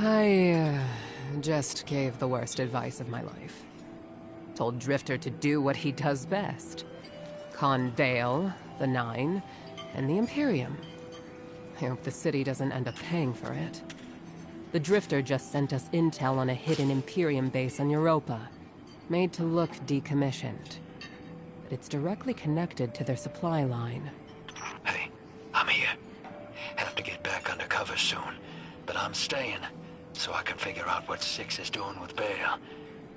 I just gave the worst advice of my life. Told Drifter to do what he does best. Con Vale, the Nine, and the Imperium. I hope the city doesn't end up paying for it. The Drifter just sent us intel on a hidden Imperium base on Europa, made to look decommissioned. But it's directly connected to their supply line. Hey, I'm here. Have to get back undercover soon, but I'm staying, so I can figure out what Six is doing with Bale,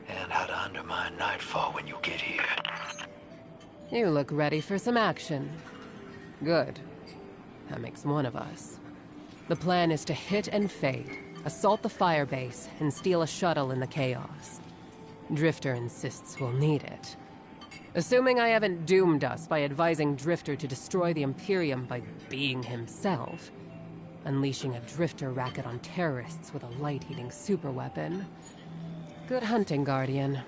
and how to undermine Nightfall when you get here. You look ready for some action. Good. That makes one of us. The plan is to hit and fade, assault the firebase, and steal a shuttle in the chaos. Drifter insists we'll need it. Assuming I haven't doomed us by advising Drifter to destroy the Imperium by being himself, unleashing a Drifter racket on terrorists with a light-eating superweapon. Good hunting, Guardian.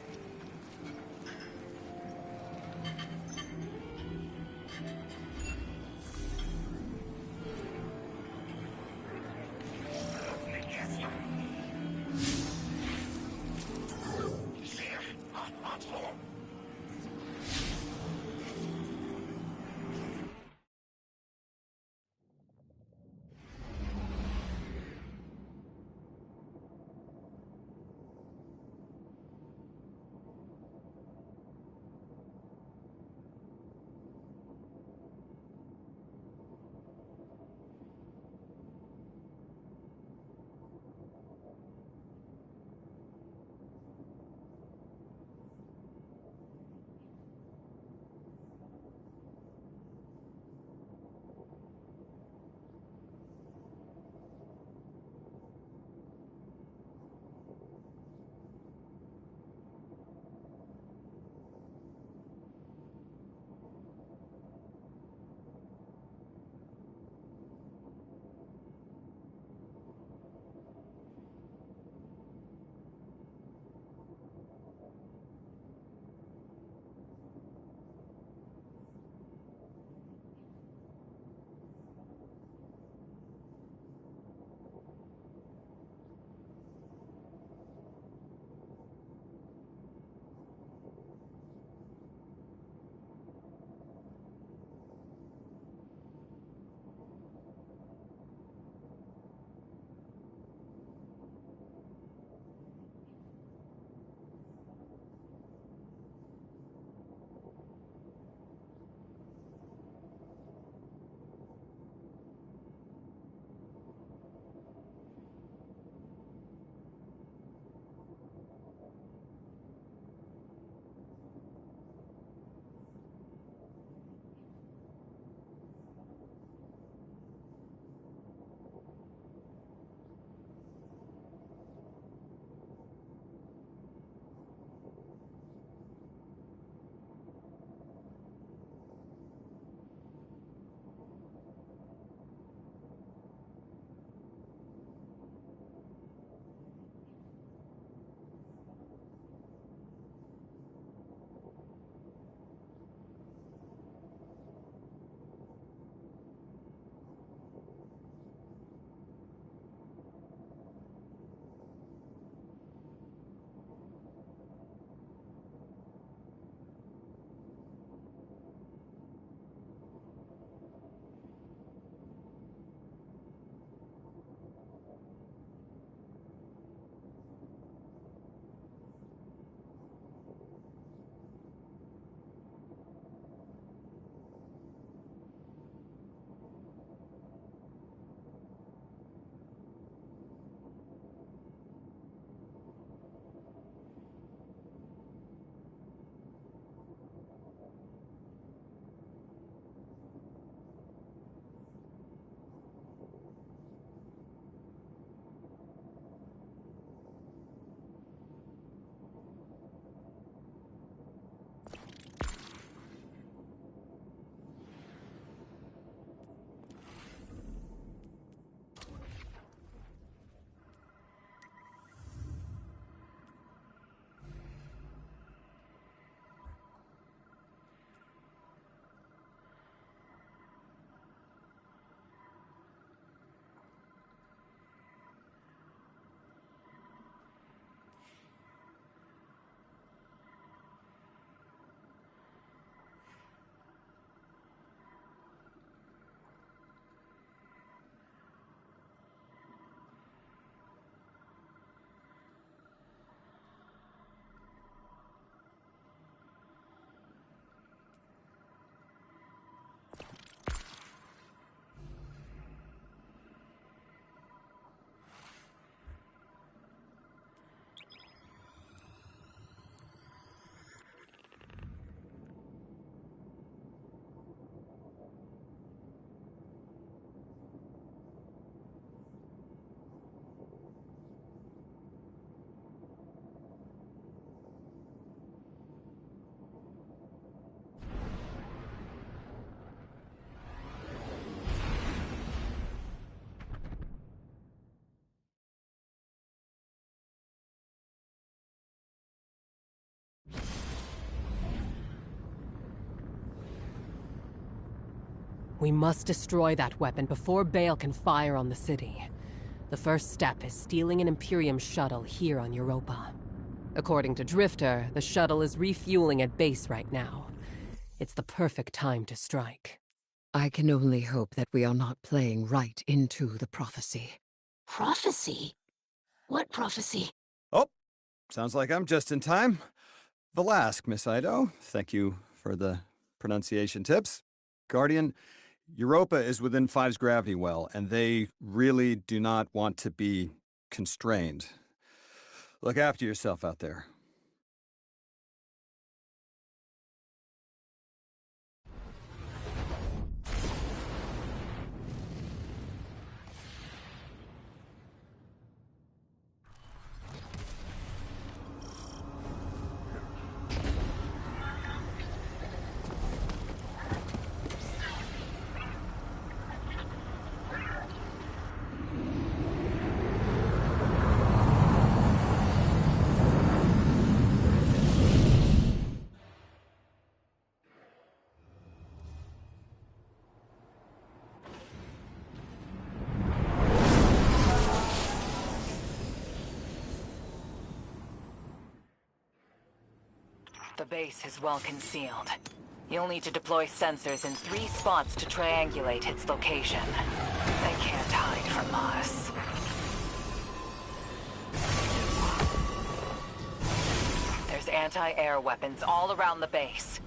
We must destroy that weapon before Bale can fire on the city. The first step is stealing an Imperium shuttle here on Europa. According to Drifter, the shuttle is refueling at base right now. It's the perfect time to strike. I can only hope that we are not playing right into the prophecy. Prophecy? What prophecy? Oh, sounds like I'm just in time. Valask, Miss Ido. Thank you for the pronunciation tips. Guardian, Europa is within Five's gravity well, and they really do not want to be constrained. Look after yourself out there. The base is well concealed. You'll need to deploy sensors in 3 spots to triangulate its location. They can't hide from us. There's anti-air weapons all around the base.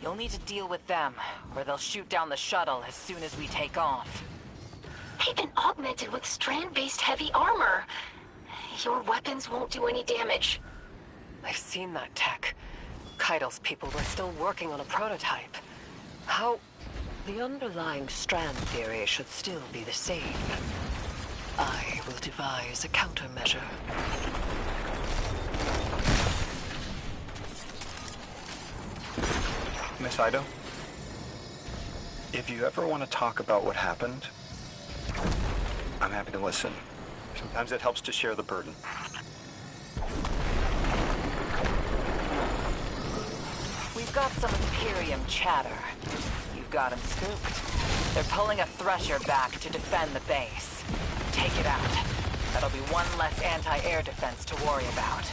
You'll need to deal with them, or they'll shoot down the shuttle as soon as we take off. They've been augmented with strand-based heavy armor. Your weapons won't do any damage. I've seen that tech. Keidel's people were still working on a prototype. How... The underlying strand theory should still be the same. I will devise a countermeasure. Miss Ido, if you ever want to talk about what happened, I'm happy to listen. Sometimes it helps to share the burden. We've got some Imperium chatter. You've got them scooped. They're pulling a Thresher back to defend the base. Take it out. That'll be one less anti-air defense to worry about.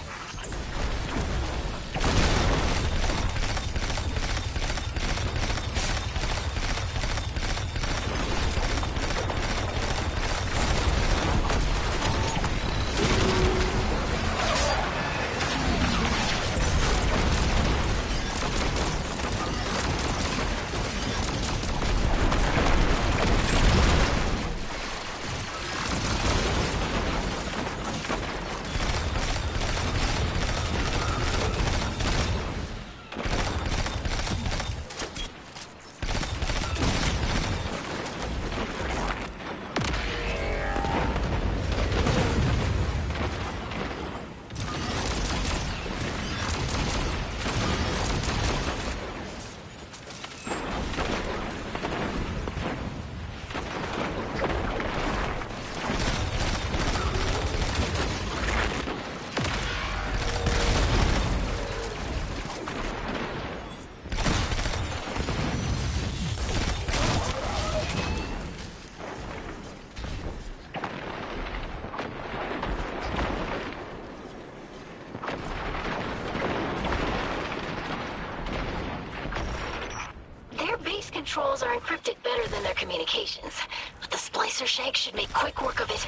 Controls are encrypted better than their communications, but the splicer shank should make quick work of it.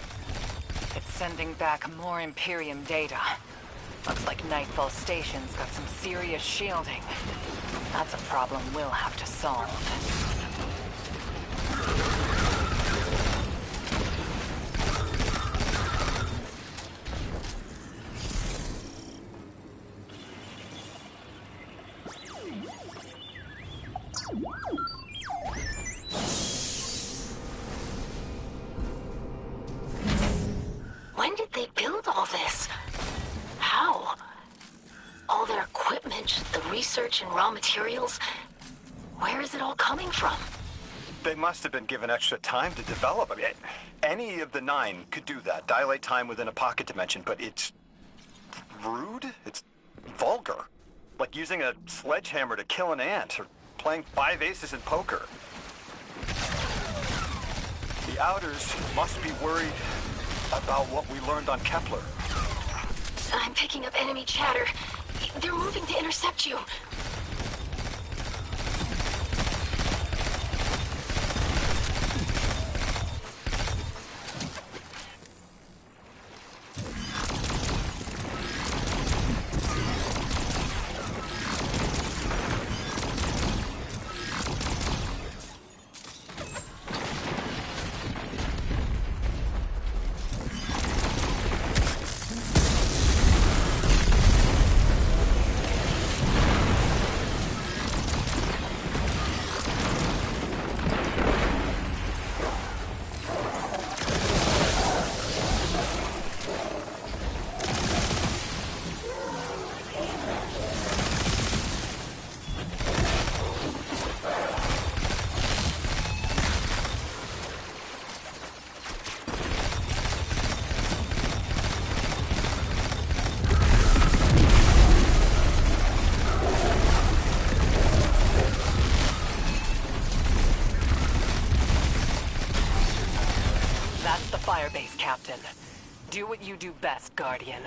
It's sending back more Imperium data. Looks like Nightfall Station's got some serious shielding. That's a problem we'll have to solve. When did they build all this? How? All their equipment, the research and raw materials, where is it all coming from? They must have been given extra time to develop. I mean, any of the 9 could do that. Dilate time within a pocket dimension, but it's rude. It's vulgar. Like using a sledgehammer to kill an ant, or playing 5 aces in poker. The Outers must be worried about what we learned on Kepler. I'm picking up enemy chatter. They're moving to intercept you. That's the firebase, Captain. Do what you do best, Guardian.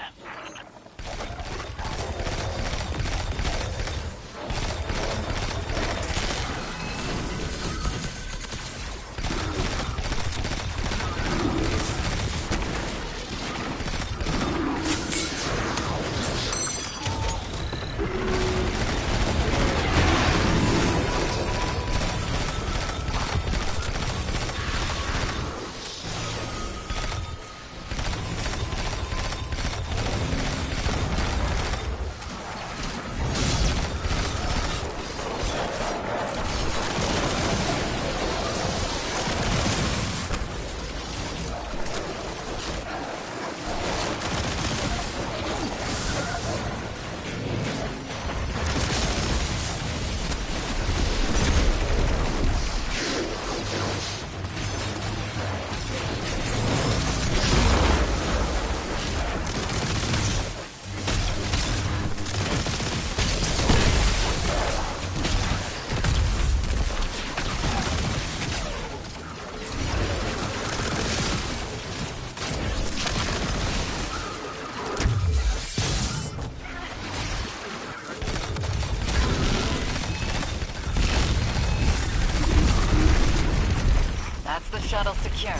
Shuttle secured.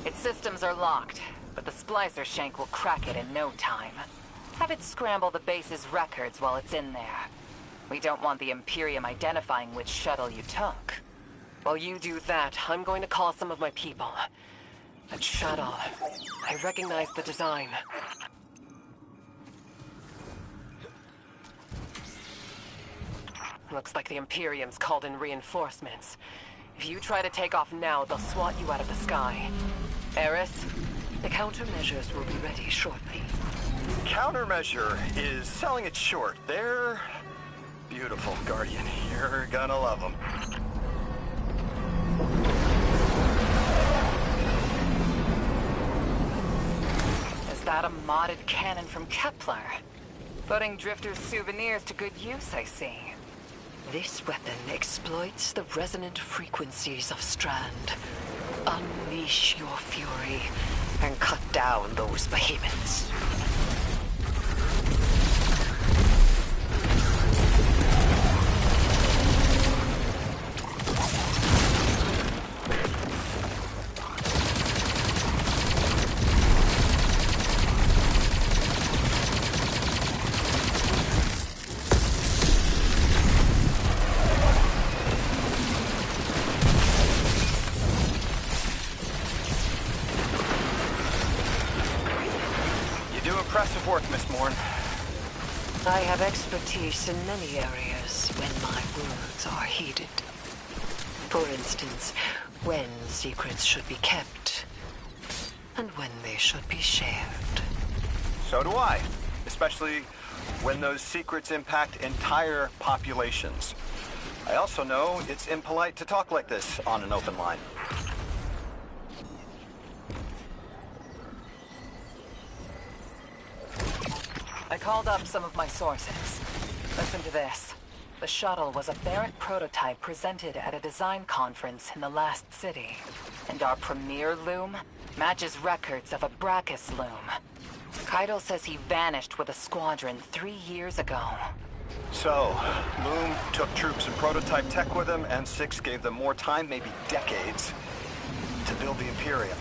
Its systems are locked, but the splicer shank will crack it in no time. Have it scramble the base's records while it's in there. We don't want the Imperium identifying which shuttle you took. While you do that, I'm going to call some of my people. That shuttle, I recognize the design. Looks like the Imperium's called in reinforcements. If you try to take off now, they'll swat you out of the sky. Eris? The countermeasures will be ready shortly. Countermeasure is selling it short. They're beautiful, Guardian. You're gonna love them. Is that a modded cannon from Kepler? Putting Drifter's souvenirs to good use, I see. This weapon exploits the resonant frequencies of Strand. Unleash your fury and cut down those behemoths. Impressive work, Miss Morn. I have expertise in many areas when my words are heeded. For instance, when secrets should be kept, and when they should be shared. So do I, especially when those secrets impact entire populations. I also know it's impolite to talk like this on an open line. I called up some of my sources. Listen to this. The shuttle was a Barrett prototype presented at a design conference in the last city. And our premier loom matches records of a Brachus loom. Keitel says he vanished with a squadron 3 years ago. So, Loom took troops and prototype tech with him, and Six gave them more time, maybe decades, to build the Imperium.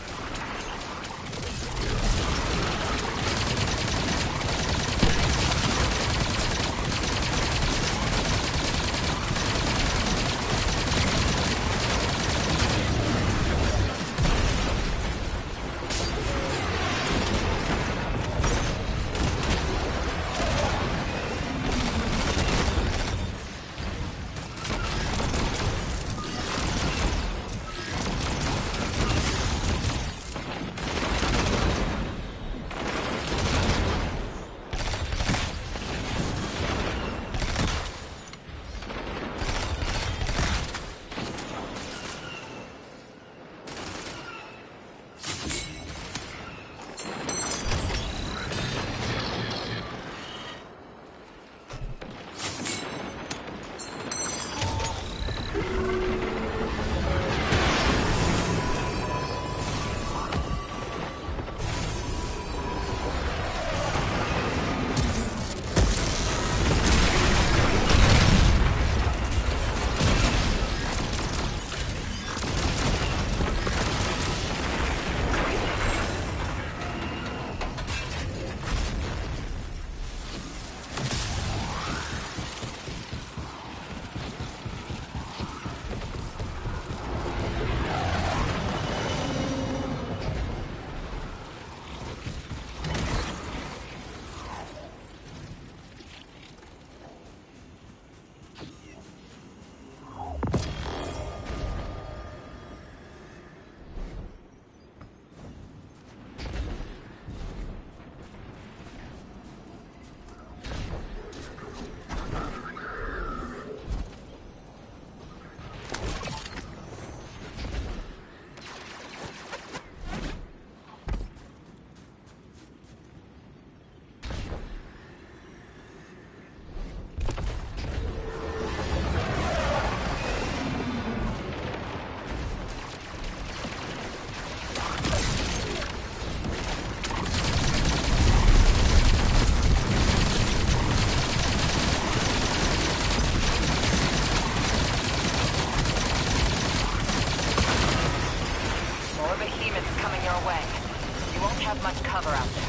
Much cover out there.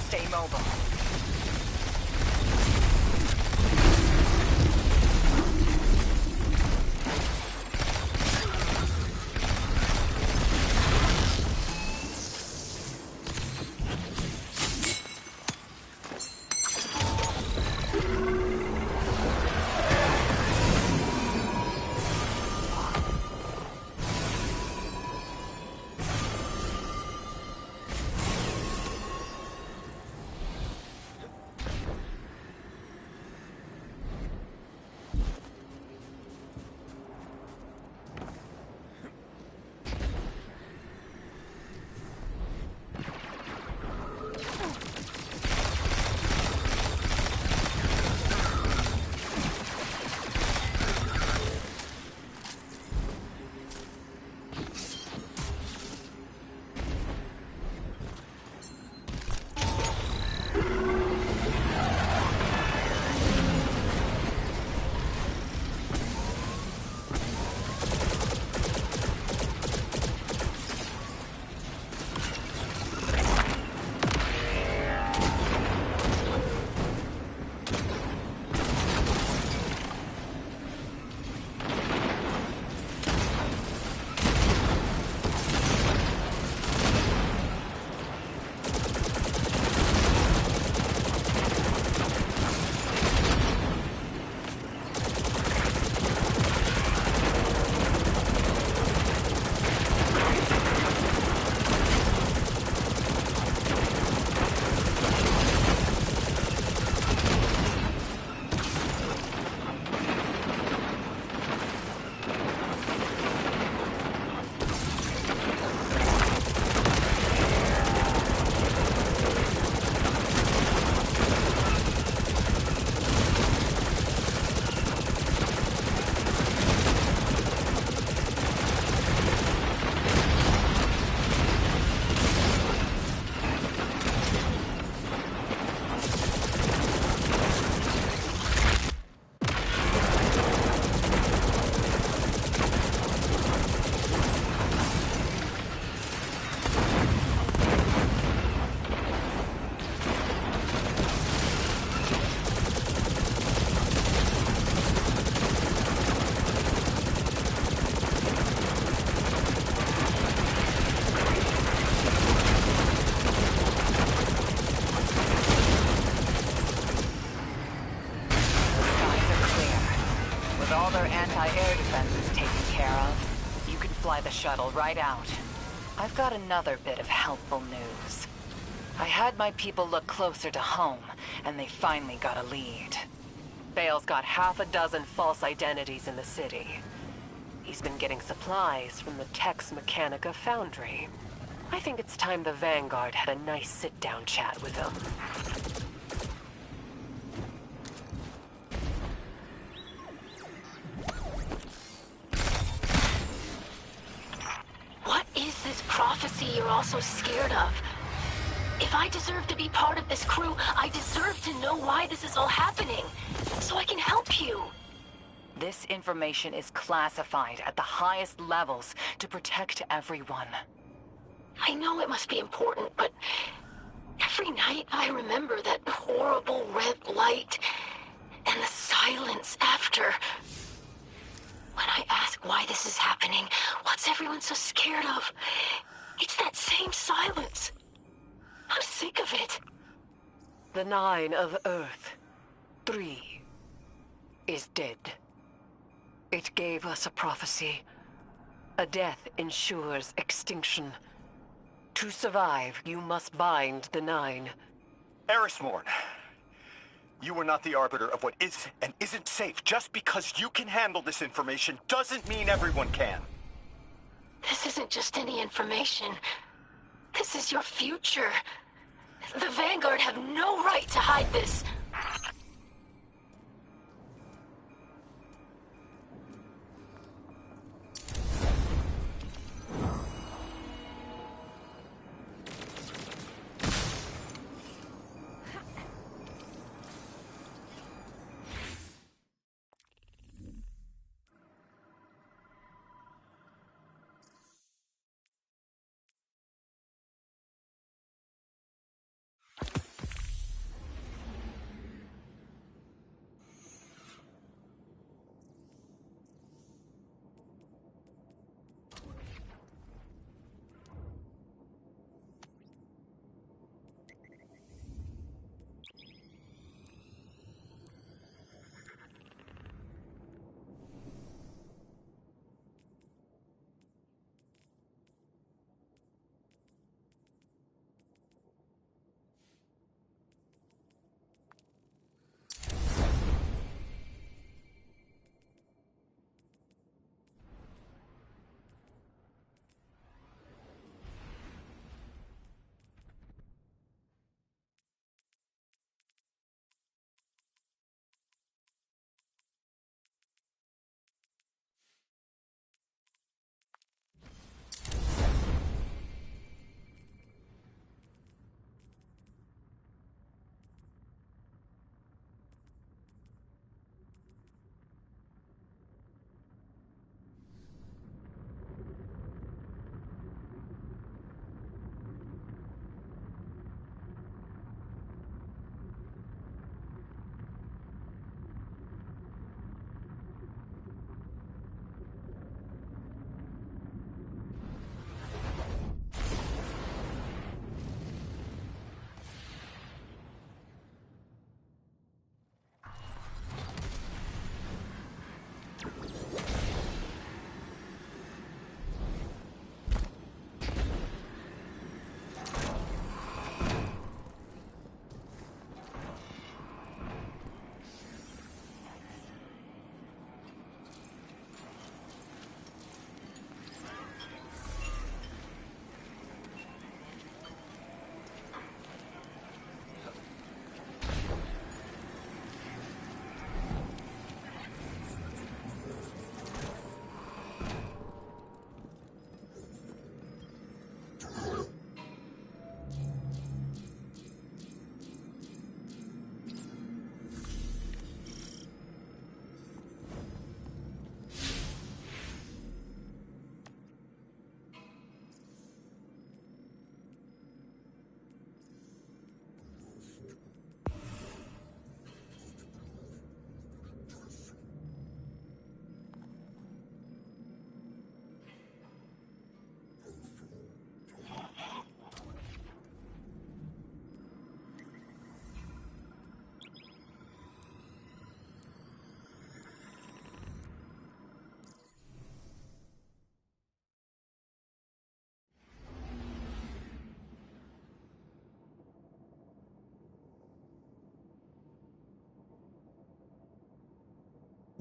Stay mobile. care of. You can fly the shuttle right out. I've got another bit of helpful news. I had my people look closer to home, and they finally got a lead. Bale's got half a dozen false identities in the city. He's been getting supplies from the Tex Mechanica foundry. I think it's time the Vanguard had a nice sit-down chat with him. What is this prophecy you're all so scared of? If I deserve to be part of this crew, I deserve to know why this is all happening, so I can help you. This information is classified at the highest levels to protect everyone. I know it must be important, but every night I remember that horrible red light and the silence after. When I ask why this is happening, what's everyone so scared of? It's that same silence. I'm sick of it. The 9 of Earth, 3, is dead. It gave us a prophecy. A death ensures extinction. To survive, you must bind the 9. Erismorn, you are not the arbiter of what is and isn't safe. Just because you can handle this information doesn't mean everyone can. This isn't just any information. This is your future. The Vanguard have no right to hide this.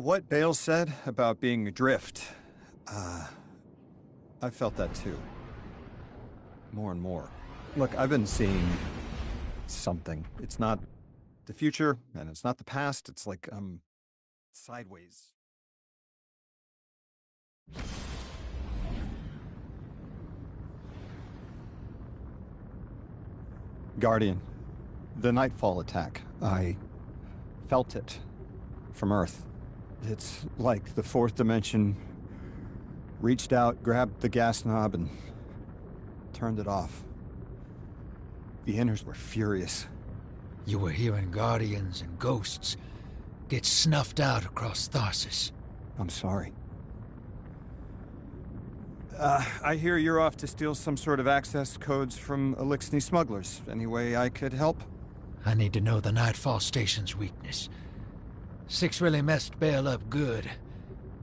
what Bale said about being adrift, I felt that too. More and more. Look, I've been seeing something. It's not the future, and it's not the past. It's like, sideways. Guardian, the Nightfall attack. I felt it from Earth. It's like the fourth dimension reached out, grabbed the gas knob, and turned it off. The Inners were furious. You were hearing Guardians and Ghosts get snuffed out across Tharsis. I'm sorry. I hear you're off to steal some sort of access codes from Elixni smugglers. Any way I could help? I need to know the Nightfall Station's weakness. Six really messed Bale up good.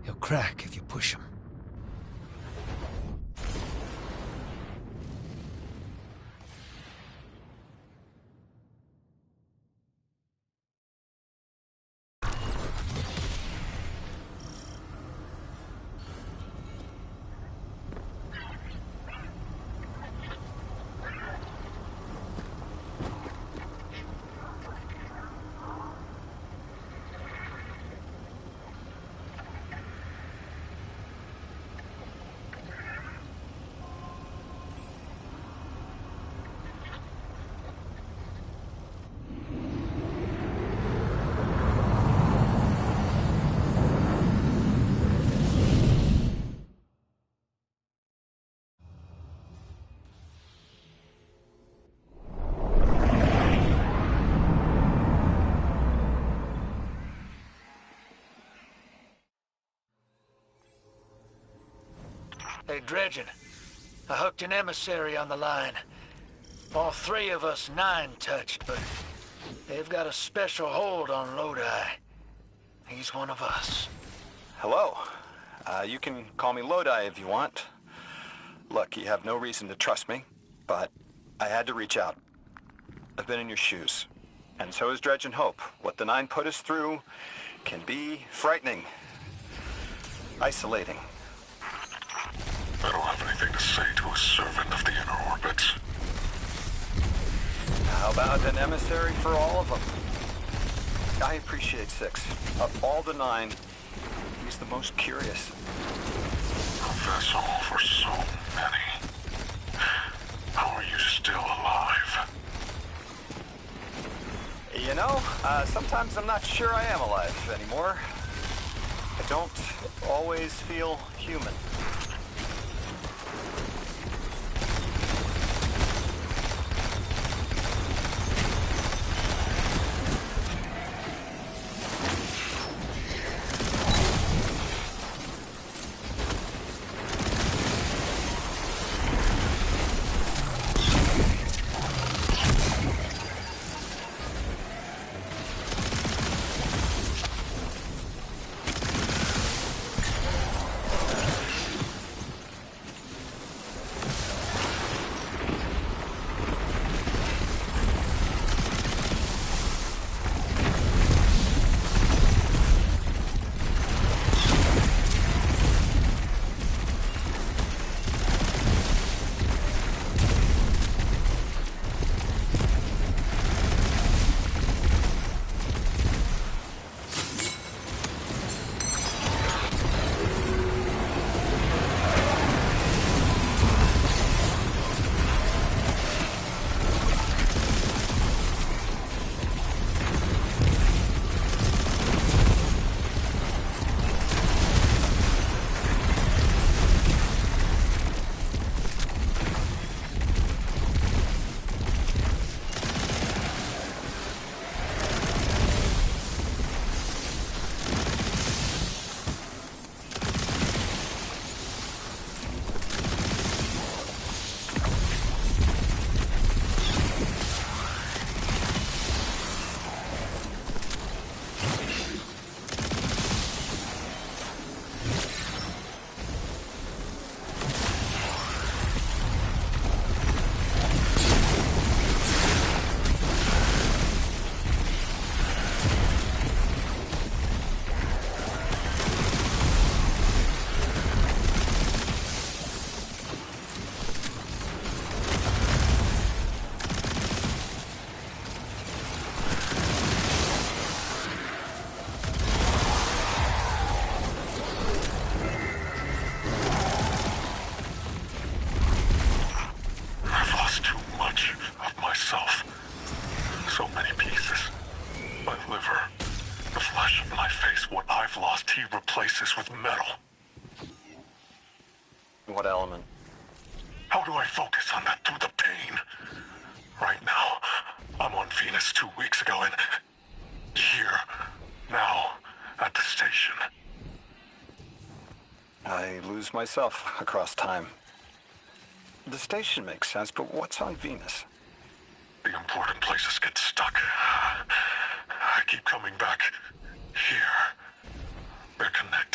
He'll crack if you push him. Hey, Dredgen. I hooked an emissary on the line. All three of us Nine touched, but they've got a special hold on Lodi. He's one of us. Hello. You can call me Lodi if you want. Look, you have no reason to trust me, but I had to reach out. I've been in your shoes. And so is Dredge and Hope. What the Nine put us through can be frightening. Isolating. I don't have anything to say to a servant of the inner orbits. How about an emissary for all of them? I appreciate Six. Of all the Nine, he's the most curious. A vessel for so many. How are you still alive? You know, sometimes I'm not sure I am alive anymore. I don't always feel human. What element? How do I focus on that through the pain? Right now, I'm on Venus 2 weeks ago and here, now, at the station. I lose myself across time. The station makes sense, but what's on Venus? The important places get stuck. I keep coming back here. They're connected.